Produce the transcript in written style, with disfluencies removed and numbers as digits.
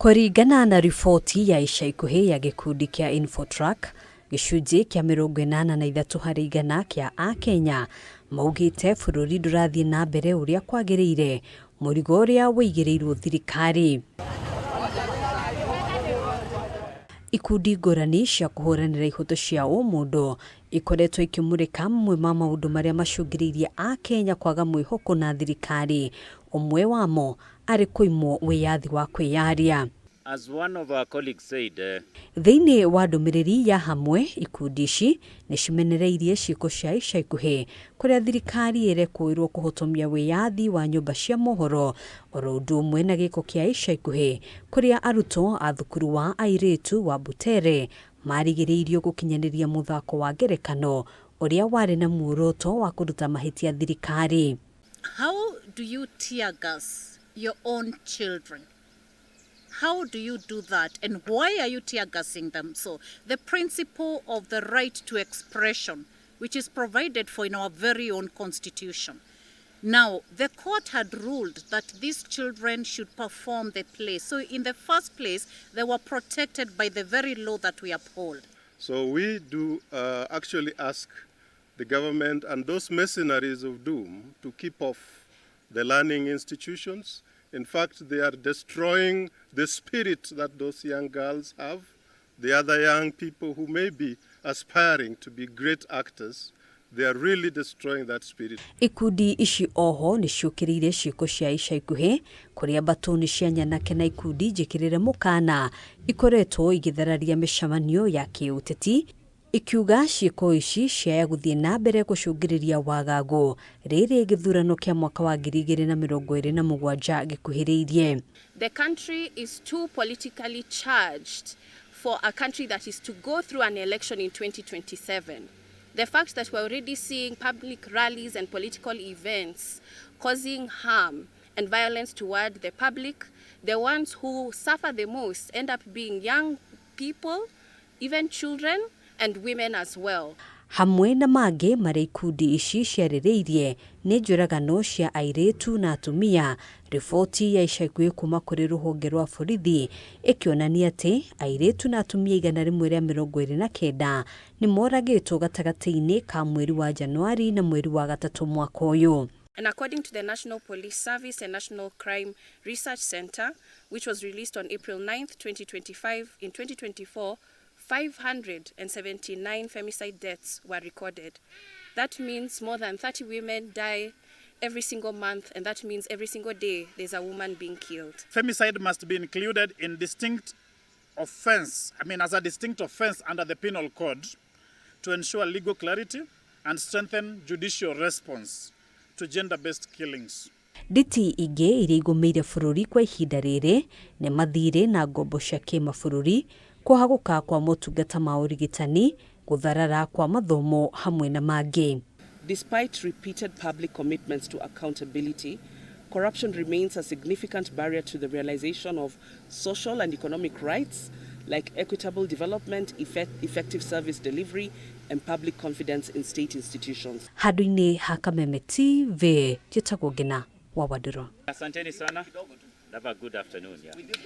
Kũringana na riboti ya ica ikuhĩ ya gĩkundi kĩa Infotrack, gĩcunjĩ kĩa 83% kĩa Akenya maugĩte bũrũri ndũrathiĩ na mbere ũrĩa kwagĩrĩire, mũrigo ũrĩa wĩigĩrĩirwo thirikari. Ikundi ngũrani cia kuhuranira ihoto cia umundu ikoretwo ikimurika mamwe ma maundu maria macungĩrĩirie Akenya kwaga mwihoko na thirikari, umwe wamo ari kuimwo wiyathi wa kwiyaria. As one of our colleagues said, Thĩinĩ wa ndũmĩrĩri ya hamwe, ikundi ici nĩcimenereirie ciĩko cia ica ikuhĩ kũrĩa thirikari ĩrekũĩrwo kũhotomia wiyathi wa nyũmba cia mohoro, oro ũndũ ũmwe na gĩko kĩa ica ikuhĩ kũrĩa arutwo a thukuru wa airĩtu wa Butere marigĩrĩirio gũkinyanĩria mũthako wa ngerekano ũrĩa warĩ na muoroto wa kũruta mahĩtia thirikari. How do you tear gas your own children? How do you do that, and why are you tear gassing them? So the principle of the right to expression, which is provided for in our very own constitution. Now, the court had ruled that these children should perform the play. So in the first place, they were protected by the very law that we uphold. So we do actually ask the government and those mercenaries of doom to keep off the learning institutions. In fact, they are destroying the spirit that those young girls have. The other young people who may be aspiring to be great actors, they are really destroying that spirit. Ikundi ici oho nĩciũkĩrĩire ciĩko cia ica ikuhĩ kũrĩa mbatũni cia nyanake na ikundi njĩkĩrĩre mũkana ikoretwo igĩthararia mĩcemanio ya kĩũteti, ikiuga ciĩko ici ciaya gũthiĩ na mbere gũcũngĩrĩria wagagu rĩrĩ gĩthurano kĩa mwaka wa 2027 gĩkuhĩrĩirie. The country is too politically charged for a country that is to go through an election in 2027. The fact that we're already seeing public rallies and political events causing harm and violence toward the public, the ones who suffer the most end up being young people, even children, and women as well. Hamwe na mangĩ marĩa ikundi ici ciarĩrĩirie nĩ njũragano cia airĩtu na atumia. Riboti ya ica ikuhĩ kuma kũrĩ rũhonge rwa borithi ĩkĩonania atĩ airĩtu na atumia 129 nĩ moragĩtwo gatagatĩ-inĩ ka mweri wa Januari na mweri wa gatatũ mwaka ũyũ. And according to the National Police Service and National Crime Research Center, which was released on April 9th, 2025, in 2024, 579 femicide deaths were recorded. That means more than 30 women die every single month, and that means every single day there's a woman being killed. Femicide must be included in distinct offense, as a distinct offense under the Penal Code to ensure legal clarity and strengthen judicial response to gender-based killings. Nditi ingĩ iria igũmĩire bũrũri kwa ihinda rĩrĩ nĩ mathirĩ na ngombo cia kĩmabũrũri, kũhagũka kwa motungata ma ũrigitani, gũtharara kwa mathomo hamwe na mangĩ. Despite repeated public commitments to accountability, corruption remains a significant barrier to the realization of social and economic rights like equitable development, effective service delivery, and public confidence in state institutions. Handũ-inĩ ha Kameme TV, njĩtagwo Ngina wa Wadũro. asanteni sana. Have a good afternoon. Yeah.